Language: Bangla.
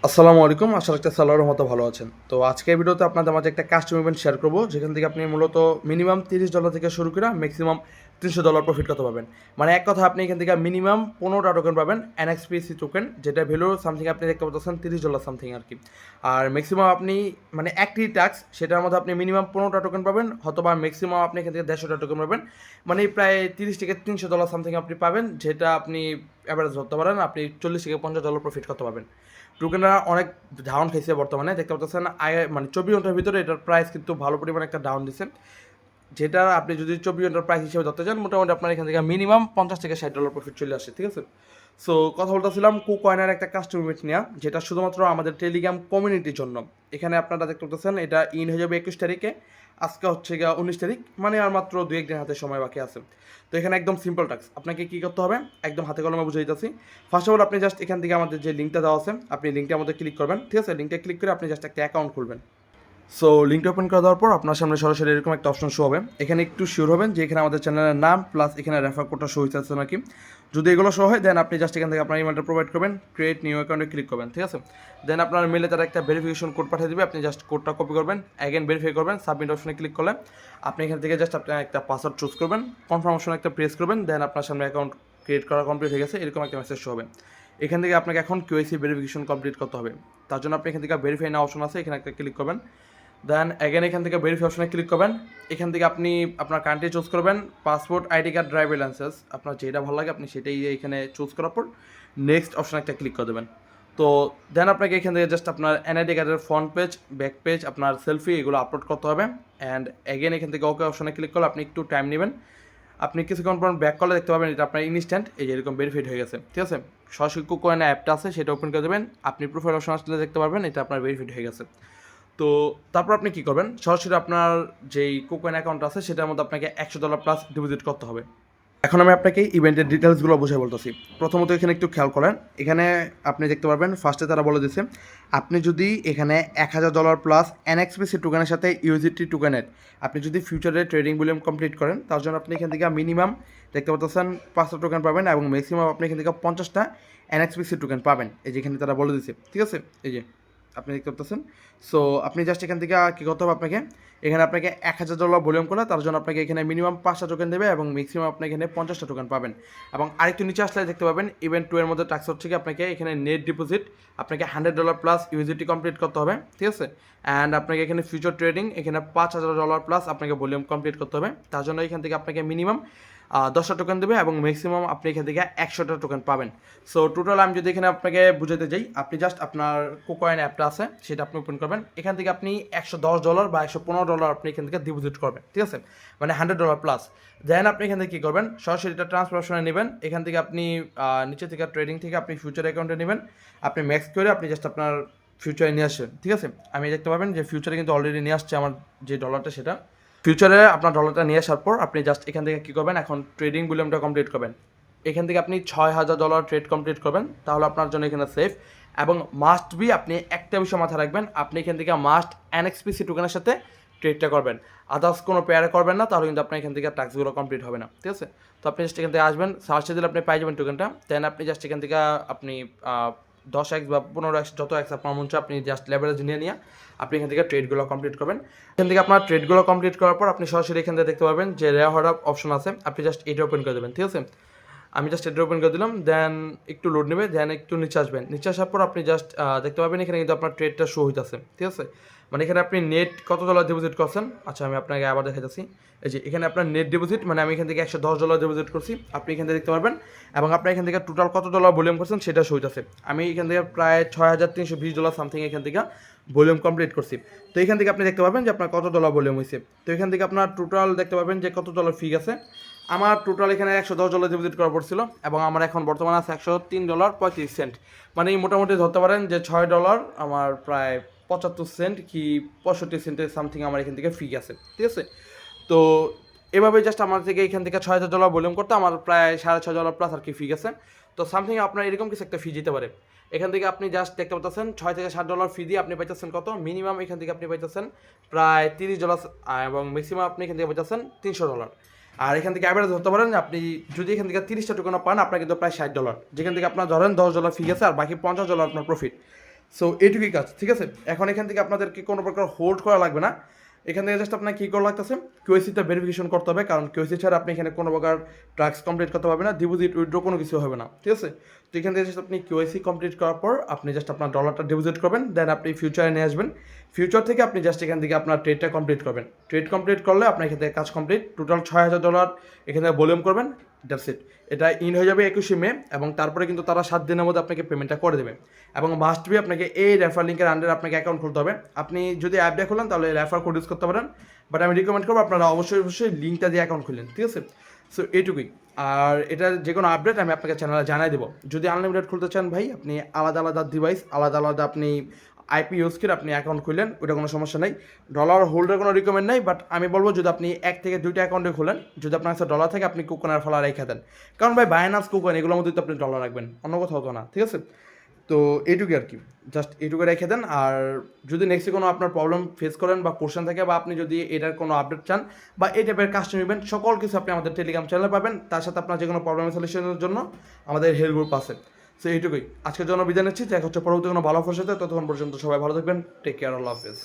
আসসালামু আলাইকুম। আশা রাখছি আল্লাহর মতো ভালো আছেন। তো আজকের ভিডিওতে আপনাদের মাঝে একটা কাস্টম ইভেন্ট শেয়ার করব, যেখান থেকে আপনি মূলত মিনিমাম $30 থেকে শুরু করে ম্যাক্সিমাম $300 প্রফিট করতে পারবেন। মানে এক কথা আপনি এখান থেকে মিনিমাম 15টা টোকেন পাবেন, NXPC টোকেন, যেটা ভ্যালু সামথিং আপনি দেখতে পাচ্ছেন $30 সামথিং আর কি। আর ম্যাক্সিমাম আপনি মানে একটি টাস্ক, সেটার মধ্যে আপনি মিনিমাম 15টা টোকেন পাবেন, অথবা ম্যাক্সিমাম আপনি এখান থেকে 150টা টোকেন পাবেন। মানে প্রায় 30 থেকে $300 সামথিং আপনি পাবেন, যেটা আপনি অ্যাভারেজ ধরতে পারেন আপনি 40 থেকে $50 প্রফিট করতে পারবেন। টোকেনরা অনেক ডাউন খাইছে বর্তমানে, দেখতে পাচ্ছেন মানে 24 ঘন্টার ভিতরে এটার প্রাইস কিন্তু ভালো পরিমাণে একটা ডাউন দিচ্ছে, যেটা আপনি যদি 24 ঘন্টার প্রাইস হিসেবে ধরতে চান মোটামুটি আপনার এখান থেকে মিনিমাম $50 থেকে $60 প্রফিট চলে আসে, ঠিক আছে। সো কথা বলতেছিলাম কুকয়েনের একটা কাস্টম ইভেন্ট নেওয়া, যেটা শুধুমাত্র আমাদের টেলিগ্রাম কমিউনিটির জন্য। এখানে আপনারা দেখতে পাচ্ছেন এটা ইন হয়ে যাবে 21 তারিখে, আজকে হচ্ছে গিয়ে 19 তারিখ, মানে আর মাত্র 2-1 দিন হাতে সময় বাকি আছে। তো এখানে একদম সিম্পল টাস্ক, আপনাকে কী করতে হবে একদম হাতে কলমে বুঝে দিতেছি। ফার্স্ট অফ অল আপনি জাস্ট এখান থেকে আমাদের যে লিঙ্কটা দেওয়া আছে, আপনি লিঙ্কটার মধ্যে ক্লিক করবেন, ঠিক আছে। লিঙ্কটা ক্লিক করে আপনি জাস্ট একটা অ্যাকাউন্ট খুলবেন। সো লিঙ্কটা ওপেন করে দেওয়ার পর আপনার সামনে সরাসরি এরকম একটা অপশন শো হবে। এখানে একটু শিওর হবেন যে এখানে আমাদের চ্যানেলের নাম প্লাস এখানে রেফার কোডটা শো হইতে আছে নাকি। যদি এগুলো শো হয় দেন আপনি জাস্ট এখান থেকে আপনার ইমেলটা প্রোভাইড করবেন, ক্রিয়েট নিউ অ্যাকাউন্টে ক্লিক করবেন, ঠিক আছে। দেন আপনার মেলে তারা একটা ভেরিফিকেশন কোড পাঠিয়ে দেবে, আপনি জাস্ট কোডটা কপি করবেন, অ্যাগেন ভেরিফাই করবেন, সাবমিট অপশনে ক্লিক করলে আপনি এখান থেকে জাস্ট আপনার একটা পাসওয়ার্ড চুজ করবেন, কনফার্ম অপশনে একটা প্রেস করবেন, দেন আপনার সামনে অ্যাকাউন্ট ক্রিয়েট করা কমপ্লিট হয়ে গেছে এরকম একটা মেসেজ শো হবে। এখান থেকে আপনাকে এখন কেওয়াইসি ভেরিফিকেশন কমপ্লিট করতে হবে। তার জন্য আপনি এখান থেকে ভেরিফাই নাও অপশন আছে, এখানে একটা ক্লিক করবেন। দেন অ্যাগেন এখান থেকে ভেরিফাই অপশনে ক্লিক করবেন। এখান থেকে আপনি আপনার কান্ট্রি চুজ করবেন, passport, ID card, driving licence, আপনার যেটা ভালো লাগে আপনি সেটাই এখানে চুজ করার পর নেক্সট অপশনে একটা ক্লিক করে দেবেন। তো দেন আপনাকে এখান থেকে জাস্ট আপনার এনআইডি কার্ডের ফ্রন্ট পেজ, ব্যাক পেজ, আপনার সেলফি এগুলো আপলোড করতে হবে। অ্যান্ড অ্যাগেন এখান থেকে ওকে অপশনে ক্লিক করলে আপনি একটু টাইম নেবেন, আপনি কিছুক্ষণ পর ব্যাক করলে দেখতে পাবেন এটা আপনার ইনস্ট্যান্ট এই যে এরকম ভেরিফাইড হয়ে গেছে, ঠিক আছে। সরাসরি কুকয়েন অ্যাপটা আছে সেটা ওপেন করে দেবেন, আপনি প্রোফাইল অপশন আসলে দেখতে পারবেন এটা আপনার ভেরিফাইড হয়ে গেছে। তো তারপর আপনি কী করবেন, সরাসরি আপনার যেই কুকয়েন অ্যাকাউন্ট আছে সেটার মধ্যে আপনাকে $100 প্লাস ডিপোজিট করতে হবে। এখন আমি আপনাকে ইভেন্টের ডিটেলসগুলো বুঝে বলতেছি। প্রথমত এখানে একটু খেয়াল করেন, এখানে আপনি দেখতে পারবেন ফার্স্টে তারা বলে দিচ্ছে আপনি যদি এখানে $1000 প্লাস NXPC টোকেনের সাথে ইউজিটি টোকেনের আপনি যদি ফিউচারে ট্রেডিং ভলিউম কমপ্লিট করেন, তার জন্য আপনি এখান থেকে মিনিমাম দেখতে পাচ্ছেন 5টা টোকেন পাবেন এবং ম্যাক্সিমাম আপনি এখান থেকে 50টা NXPC টোকেন পাবেন, এই যেখানে তারা বলে দিচ্ছে, ঠিক আছে। এই যে আপনি দেখতে পাচ্ছেন। সো আপনি জাস্ট এখান থেকে কী করতে হবে আপনাকে, এখানে আপনাকে $1000 ভলিউম করলে তার জন্য আপনাকে এখানে মিনিমাম 5টা টোকেন দেবে এবং ম্যাক্সিমাম আপনি এখানে 50টা টোকেন পাবেন। এবং আরেকটু নিচে আসলে দেখতে পাবেন ইভেন্ট 2 এর মধ্যে টাস্ক হচ্ছে কি আপনাকে এখানে নেট ডিপোজিট আপনাকে $100 প্লাস ইউজিটি কমপ্লিট করতে হবে, ঠিক আছে। অ্যান্ড আপনাকে এখানে ফিউচার ট্রেডিং এখানে $5000 প্লাস আপনাকে ভলিউম কমপ্লিট করতে হবে, তার জন্য এখান থেকে আপনাকে মিনিমাম 10টা টোকেন দেবে এবং ম্যাক্সিমাম আপনি এখান থেকে 100টা টোকেন পাবেন। সো টোটাল আমি যদি এখানে আপনাকে বুঝাতে যাই, আপনি জাস্ট আপনার কুকয়েন অ্যাপটা আছে সেটা আপনি ওপেন করবেন, এখান থেকে আপনি $110 বা $115 আপনি এখান থেকে ডিপোজিট করবেন, ঠিক আছে, মানে $100 প্লাস। দেন আপনি এখান থেকে কী করবেন, সরাসরি এটা ট্রান্সফার অপশনে নেবেন, এখান থেকে আপনি নিচে থেকে ট্রেডিং থেকে আপনি ফিউচার অ্যাকাউন্টে নেবেন, আপনি ম্যাক্স করে আপনি জাস্ট আপনার ফিউচারে নিয়ে আসবেন, ঠিক আছে। আমি দেখতে পাবেন যে ফিউচারে কিন্তু অলরেডি নিয়ে আসছে আমার যে ডলারটা, সেটা ফিউচারে আপনার ডলারটা নিয়ে আসার পর আপনি জাস্ট এখান থেকে কী করবেন, এখন ট্রেডিং ভলিউমটা কমপ্লিট করবেন, এখান থেকে আপনি $6000 ট্রেড কমপ্লিট করবেন, তাহলে আপনার জন্য এখানে সেফ। এবং মাস্ট বি আপনি একটা বিষয় মাথায় রাখবেন, আপনি এখান থেকে মাস্ট NXPC টোকেনের সাথে ট্রেডটা করবেন, আদার্স কোনো পেয়ারে করবেন না, তাহলে কিন্তু আপনার এখান থেকে টাস্কগুলো কমপ্লিট হবে না, ঠিক আছে। তো আপনি জাস্ট এখান থেকে আসবেন, সার্চে দিলে আপনি পাই যাবেন টোকেনটা, দেন আপনি জাস্ট এখান থেকে আপনি 10x বা 15x যত এক্স আপনার মন চায় আপনি জাস্ট লেভারেজ নিয়ে আপনি এখান থেকে ট্রেডগুলো কমপ্লিট করবেন। এখান থেকে আপনার ট্রেডগুলো কমপ্লিট করার পর আপনি সরাসরি এখান থেকে দেখতে পাবেন যে রেওয়ার্ড অপশন আছে, আপনি জাস্ট এটা ওপেন করে দেবেন, ঠিক আছে। আমি জাস্ট এটা ওপেন করে দিলাম, দেন একটু লোড নেবে, দেন একটু নিচে আসবেন, নিচে আসার পর আপনি জাস্ট দেখতে পাবেন এখানে কিন্তু আপনার ট্রেডটা শো হইতেছে, ঠিক আছে। মানে এখানে আপনি নেট কত ডলার ডিপোজিট করছেন, আচ্ছা আমি আপনাকে আবার দেখা যাচ্ছি, এই যে এখানে আপনার নেট ডিপোজিট মানে আমি এখান থেকে $110 ডিপোজিট করছি, আপনি এখান থেকে দেখতে পারবেন। এবং আপনি এখান থেকে টোটাল কত ডলার ভলিউম করছেন সেটা শো হইতেছে, আমি এখান থেকে প্রায় $6320 সামথিং এখান থেকে ভলিউম কমপ্লিট করছি। তো এখান থেকে আপনি দেখতে পাবেন যে আপনার কত ডলার ভলিউম হয়েছে। তো এখান থেকে আপনার টোটাল দেখতে পাবেন যে কত ডলার ফি আছে। আমার টোটাল এখানে $110 ডিপোজিট করা পড়ছিল এবং আমার এখন বর্তমানে আছে $103.35, মানে মোটামুটি ধরতে পারেন যে $6 আমার প্রায় 75 সেন্ট কি 65 সেন্টের সামথিং আমার এখান থেকে ফি আছে, ঠিক আছে। তো এভাবে জাস্ট আমার থেকে এখান থেকে $6000 ভলিউম করতে আমার প্রায় $6.5 প্লাস আর কি ফি গেছে। তো সামথিং আপনার এরকম কিছু একটা ফি যেতে পারে। এখান থেকে আপনি জাস্ট দেখতে পাচ্ছেন $6 থেকে $7 ফি দিয়ে আপনি পাইতেছেন কত, মিনিমাম এখান থেকে আপনি পাইতেছেন প্রায় $30 এবং ম্যাক্সিমাম আপনি এখান থেকে পাইতেছেন $300। আর এখান থেকে অ্যাভারেজ ধরতে পারেন আপনি যদি এখান থেকে 30টা টোকেনও পান আপনার কিন্তু প্রায় $60, যেখান থেকে আপনার ধরেন $10 ফি গেছে আর বাকি $50 আপনার প্রফিট। সো এইটুকুই কাজ, ঠিক আছে। এখন এখান থেকে আপনাদেরকে কোনো প্রকার হোল্ড করা লাগবে না, এখান থেকে জাস্ট আপনার কী করা লাগতেছে, কিউআইসিটা ভেরিফিকেশন করতে হবে, কারণ কিউআইসি ছাড়া আপনি এখানে কোনো প্রকার টাস্ক কমপ্লিট করতে পারবেন না, ডিপোজিট উইথড্র কোনো কিছু হবে না, ঠিক আছে। তো এখান থেকে জাস্ট আপনি কিউআইসি কমপ্লিট করার পর আপনি জাস্ট আপনার ডলারটা ডিপোজিট করবেন, দেন আপনি ফিউচারে নিয়ে আসবেন, ফিউচার থেকে আপনি জাস্ট এখান থেকে আপনার ট্রেডটা কমপ্লিট করবেন, ট্রেড কমপ্লিট করলে আপনার এখান থেকে কাজ কমপ্লিট, টোটাল $6,000 এখানে ভলিউম করবেন, দ্যাটস ইট। এটা ইন হয়ে যাবে 21 মে, এবং তারপরে কিন্তু তারা 7 দিনের মধ্যে আপনাকে পেমেন্টটা করে দেবে, এবং মাস্ট বি আপনাকে এই রেফার লিঙ্কের আন্ডারে আপনাকে অ্যাকাউন্ট খুলতে হবে। আপনি যদি অ্যাপ দিয়ে খোলেন তাহলে রেফার কোড ইউজ করতে পারেন, বাট আমি রিকমেন্ড করবো আপনারা অবশ্যই লিঙ্কটা দিয়ে অ্যাকাউন্ট খুললেন, ঠিক আছে। সো এইটুকুই। আর এটা যে কোনো আপডেট আমি আপনাকে চ্যানেলে জানাই দেবো। যদি আনলিমিটেড খুলতে চান ভাই, আপনি আলাদা আলাদা ডিভাইস আলাদা আলাদা আপনি আইপি ইউজ করে আপনি অ্যাকাউন্ট খুললেন, ওটা কোনো সমস্যা নেই। ডলার হোল্ডের কোনো রিকমেন্ড নেই, বাট আমি বলবো যদি আপনি 1 থেকে 2টা অ্যাকাউন্টে খুলেন, যদি আপনার কাছে ডলার থাকে আপনি কুকনের ফলা রেখে দেন, কারণ ভাই বাইনান্স কুকন এগুলোর মধ্যে তো আপনি ডলার রাখবেন, অন্য কোথাও তো না, ঠিক আছে। তো এইটুকুই আর কি, জাস্ট এইটুকু রেখে দেন। আর যদি নেক্সটে কোনো আপনার প্রবলেম ফেস করেন বা কোশ্চেন থাকে, বা আপনি যদি এটার কোনো আপডেট চান বা এই টাইপের কাস্টম ইভেন্ট, সকল কিছু আপনি আমাদের টেলিগ্রাম চ্যানেলে পাবেন, তার সাথে আপনার যে কোনো প্রবলেমের সলিউশনের জন্য আমাদের হেল্প গ্রুপ আছে। সো এইটুকুই, আজকের জন্য বিদায় নিচ্ছি, দেখা হচ্ছে পরবর্তী কোনো ভালো অফারের সাথে। ততক্ষণ পর্যন্ত সবাই ভালো থাকবেন, টেক কেয়ার, আল্লাহ হাফেজ।